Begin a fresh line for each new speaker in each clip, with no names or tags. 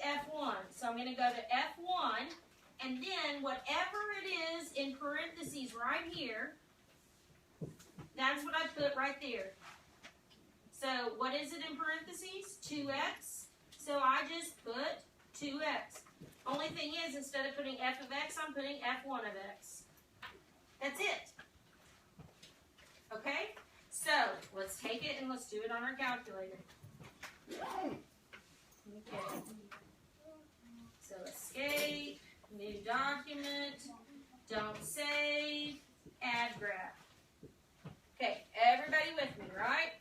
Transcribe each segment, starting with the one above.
F1. So I'm going to go to F1, and then whatever it is in parentheses right here, that's what I put right there. So what is it in parentheses? 2x. So I just put 2x. Only thing is, instead of putting f of x, I'm putting f1 of x. That's it. Okay? So let's take it and let's do it on our calculator. Okay. So escape, new document, don't save, add graph. Okay, everybody with me, right?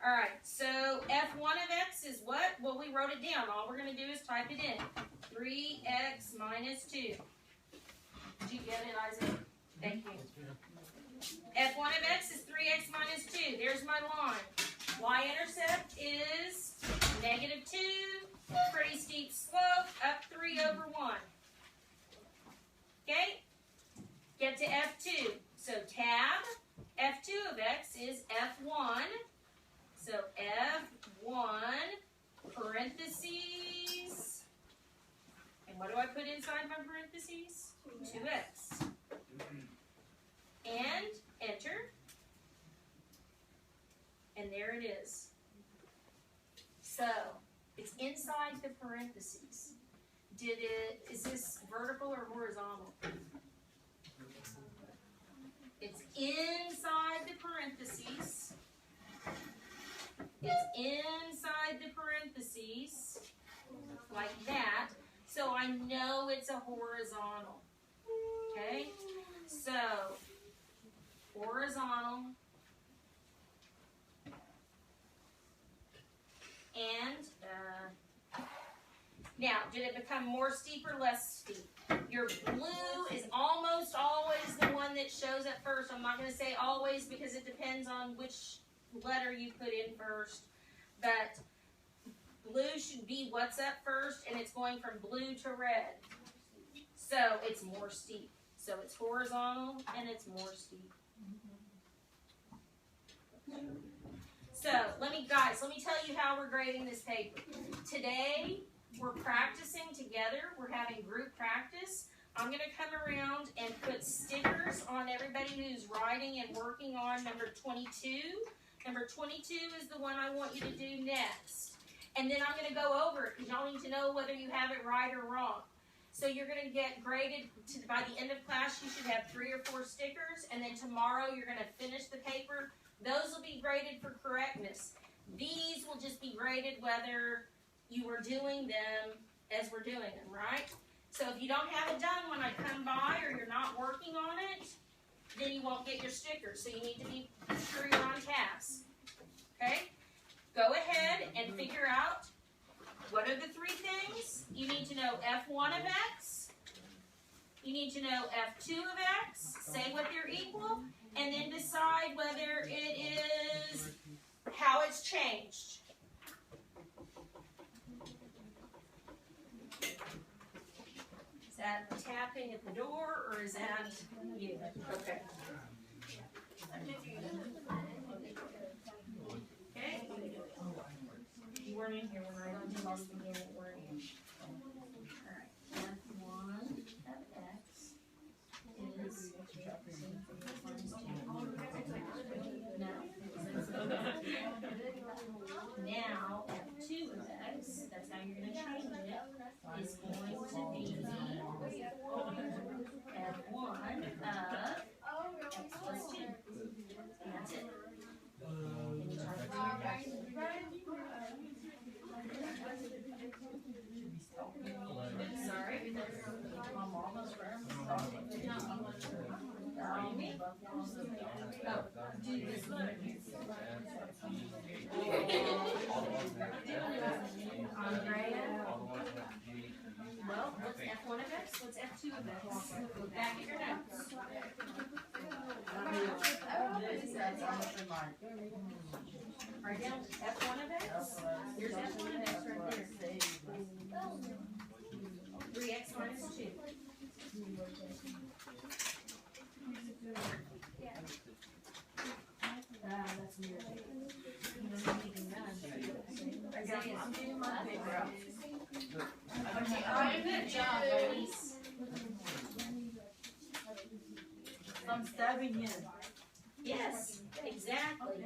All right, so f1 of x is what? Well, we wrote it down. All we're going to do is type it in. 3x minus 2. Did you get it, Isaac? Thank you. f1 of x is 3x minus 2. There's my line. Y-intercept is negative 2. Pretty steep slope, up 3 over 1. Okay? Get to f2. So tab, f2 of x is f1. So f1 parentheses. And what do I put inside my parentheses? 2x. And enter. And there it is. So it's inside the parentheses. Is this vertical or horizontal? It's inside the parentheses. It's inside the parentheses, like that, so I know it's a horizontal. Okay? So, horizontal, and, now, did it become more steep or less steep? Your blue is almost always the one that shows up first. I'm not going to say always because it depends on which letter you put in first, but blue should be what's up first, and it's going from blue to red. So it's more steep. So it's horizontal, and it's more steep. So let me tell you how we're grading this paper. Today, we're practicing together. We're having group practice. I'm going to come around and put stickers on everybody who's writing and working on number 22. Number 22 is the one I want you to do next. And then I'm going to go over it because y'all need to know whether you have it right or wrong. So you're going to get graded by the end of class. You should have 3 or 4 stickers. And then tomorrow you're going to finish the paper. Those will be graded for correctness. These will just be graded whether you were doing them as we're doing them, right? So if you don't have it done when I come by or you're not working on it, then you won't get your stickers. So you need to be sure you're on task. Okay? Go ahead and figure out what are the 3 things. You need to know f1 of x. You need to know f2 of x. Say what they're equal. And then decide whether it is how it's changed. Is that tapping at the door or is that you? Okay. Okay. You weren't in here when I lost the beginning, were you? Alright. F1 of x is now f2 of x, that's how you're going to change it, is going to be f1 of x plus 2. And that's it. And you type it in your sorry. I'm almost there. Oh, do this one. Andrea. Well, what's f1 of x? What's f2 of x? Look back at your notes. Right down f1 of x. Here's f1 of x right there. 3x minus 2. That's weird. You don't need to none. I got my paper out. Good job, ladies.
I'm stabbing you.
Yes, exactly.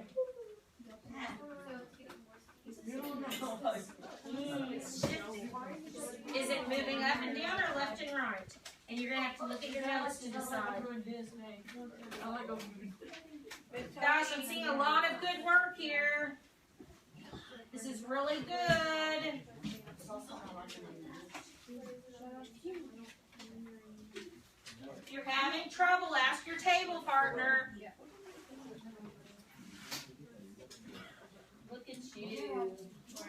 It's shifting. Is it moving up and down or left and right? And you're gonna have to look at your notes to decide. Guys, I'm seeing a lot of good work here. This is really good. If you're having trouble, ask your table partner. Look at you.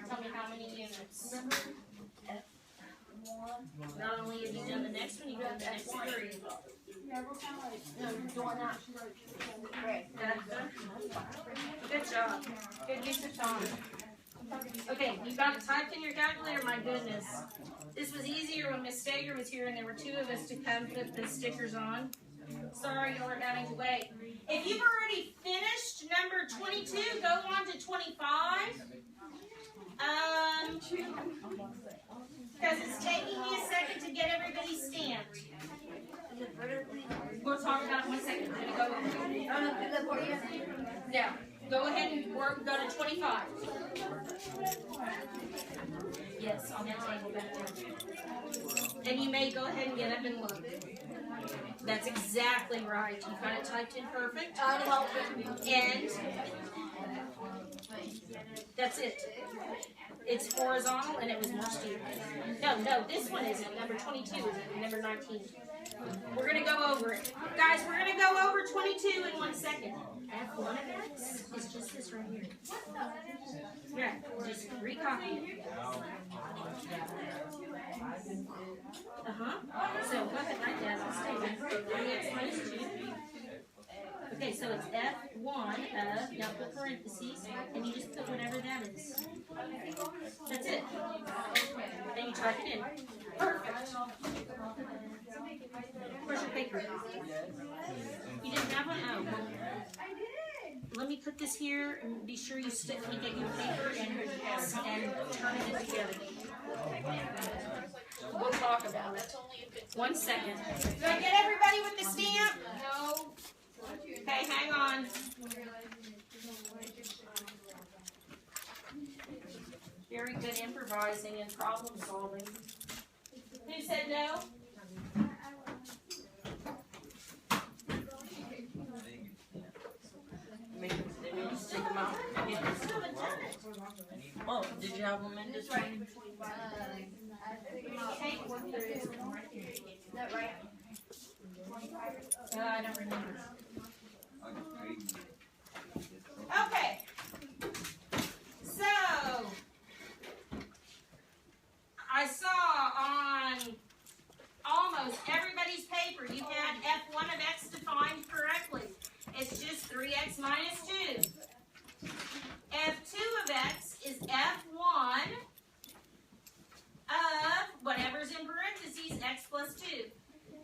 Tell me how many units. Not only have you done the next one, you've done the next 3.
No, you're doing that.
Good job. Good use of time. Okay, you got it typed in your calculator. My goodness. This was easier when Miss Stager was here and there were 2 of us to come put the stickers on. Sorry y'all are having to wait. If you've already finished number 22, go on to 25. Because it's taking me a second to get everybody stamped. We'll talk about it in 1 second. We're going to go over. Now, go ahead and work, go to 25. Yes, on that table back there. And you may go ahead and get up and look. That's exactly right. You've got it typed in perfect. And that's it. It's horizontal and it was more steep. No, this one isn't. Number 22 is number 19. We're going to go over it. Guys, we're going to go over 22 in 1 second. F1 of X is just this right here. Yeah, just recopy it. So go ahead and write that. I'll stay with 3x minus 2. Okay, so it's F1 of, now put parentheses, and you just put whatever that is. That's it. Then you type it in. Perfect. Where's your paper? You didn't have one? Oh, well, let me put this here and be sure you get your paper and turn it together. We'll talk about it. 1 second. Do I get everybody with the stamp? No. Okay, hang on. Very good improvising and problem solving. Who said no?
Stick them out. Oh, did you have them in this one?
I don't remember. Okay. So, I saw on almost everybody's paper you had F1 of X defined correctly. It's just 3x minus 2. F2 of X is F1 of whatever's in parentheses, X plus 2.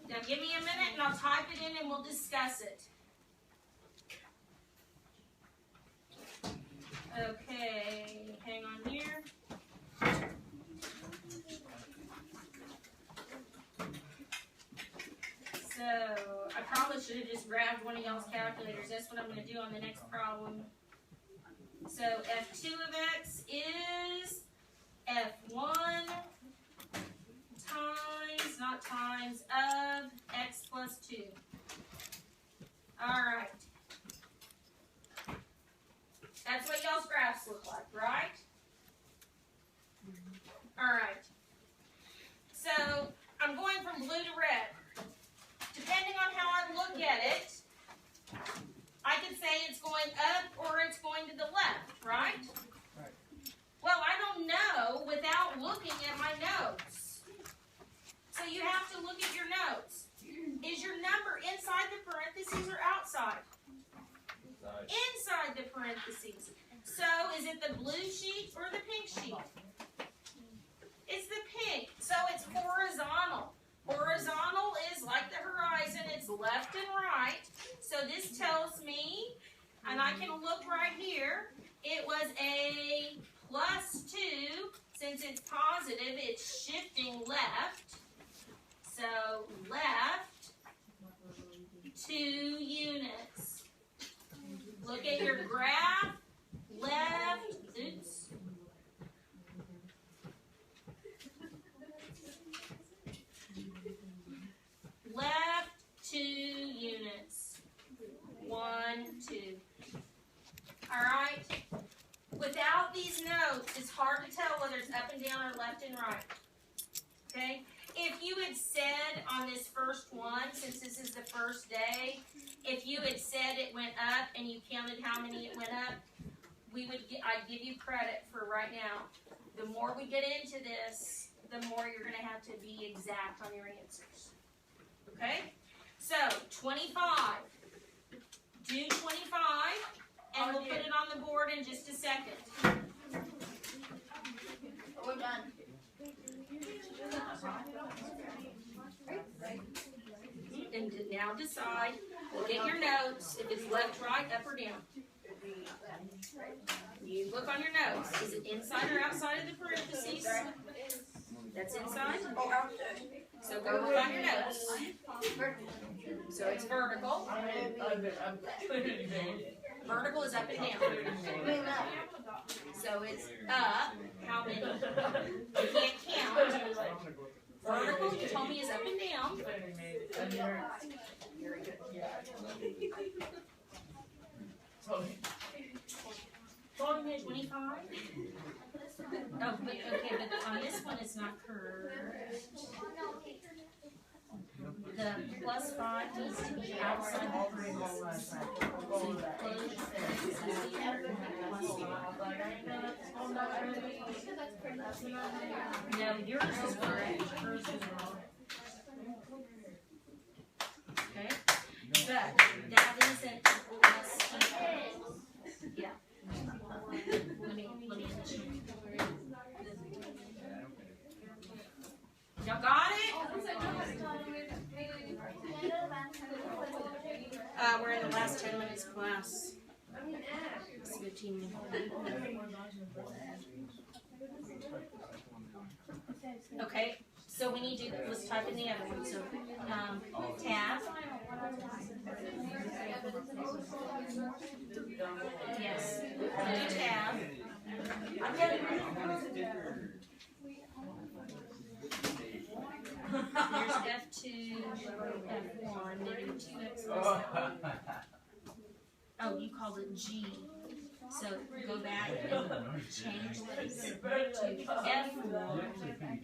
Now give me a minute and I'll type it in and we'll discuss it. Okay, hang on here. So, I probably should have just grabbed one of y'all's calculators. That's what I'm going to do on the next problem. So, F2 of X is F1 times, not times, of X plus 2. Alright. That's what y'all's graphs look like, right? Alright. So, I'm going from blue to red. Depending on how I look at it, I could say it's going up or it's going to the left, right? Right. Well, I don't know without looking at my notes. So you have to look at your notes. Is your number inside the parentheses or outside? it's positive, it's shifting left. So left 2 units. Look at your graph. Left, oops. Left 2 units. 1, 2. All right. Without these notes, it's hard to tell whether it's up and down or left and right. Okay? If you had said on this first one, since this is the first day, if you had said it went up and you counted how many it went up, I'd give you credit for right now. The more we get into this, the more you're going to have to be exact on your answers. Okay? So, 25. Do 25, and we'll put it on the board in just a second.
We're done.
And now decide, look at your notes, if it's left, right, up, or down. You look on your notes. Is it inside or outside of the parentheses? That's inside. So go look on your notes. So it's vertical. Vertical is up and down. So it's up. How many? You can't count. Vertical, you told me, is up and down. Very good. Volume 25. Oh, but okay, but on this one it's not curved. The plus 5 needs to be outside the parentheses. So you close here, plus 5. No, yours is correct. Hers is wrong. Okay? But that isn't plus 5. Yeah. Let me initial. Y'all got it? We're in the last 10 minutes class. It's 15 minutes. Okay, so we need to, let's type in the other one. So, tab. Yes, do tab. Here's F2, F1, negative 2x plus 5. Oh, you called it G. So go back and change this to F1.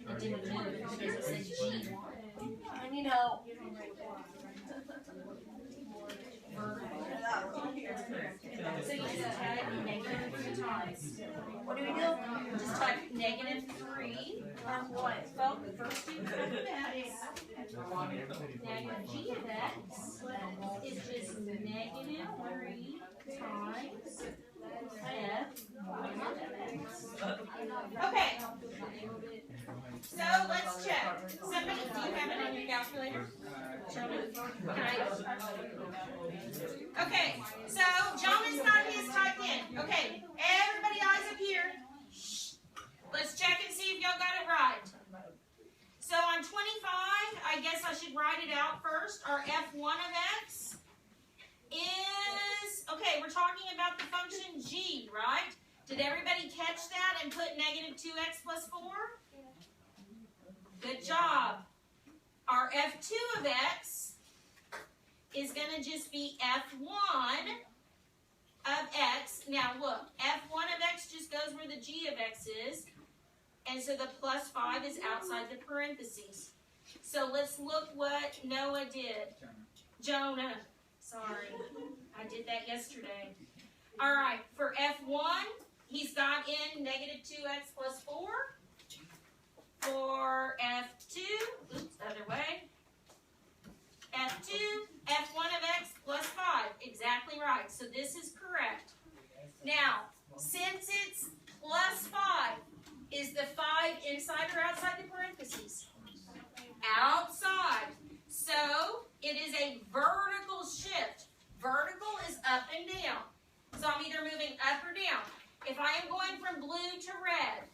It didn't move because it said G1.
I need help.
So you just type negative 3 times.
What do we do?
Just type negative 3.
What?
Well, first you type x. Now your g of x is just negative 3 times f1 of x. Okay. So let's check. Somebody, do you have it on your calculator? Show me. Okay, so Jonah's got his typed in. Okay, everybody eyes up here. Shh. Let's check and see if y'all got it right. So on 25, I guess I should write it out first. Our f1 of x is, okay, we're talking about the function g, right? Did everybody catch that and put negative 2x plus 4? Good job. Our f2 of x is going to just be f1 of x. Now look, f1 of x just goes where the g of x is. And so the plus 5 is outside the parentheses. So let's look what Noah did. Jonah. Sorry, I did that yesterday. All right, for f1, he's got in negative 2x plus 4. For f2, oops, other way. F2, f1 of x plus 5. Exactly right. So this is correct. Now, since it's plus 5, is the 5 inside or outside the parentheses? Outside. So it is a vertical shift. Vertical is up and down. So I'm either moving up or down. If I am going from blue to red,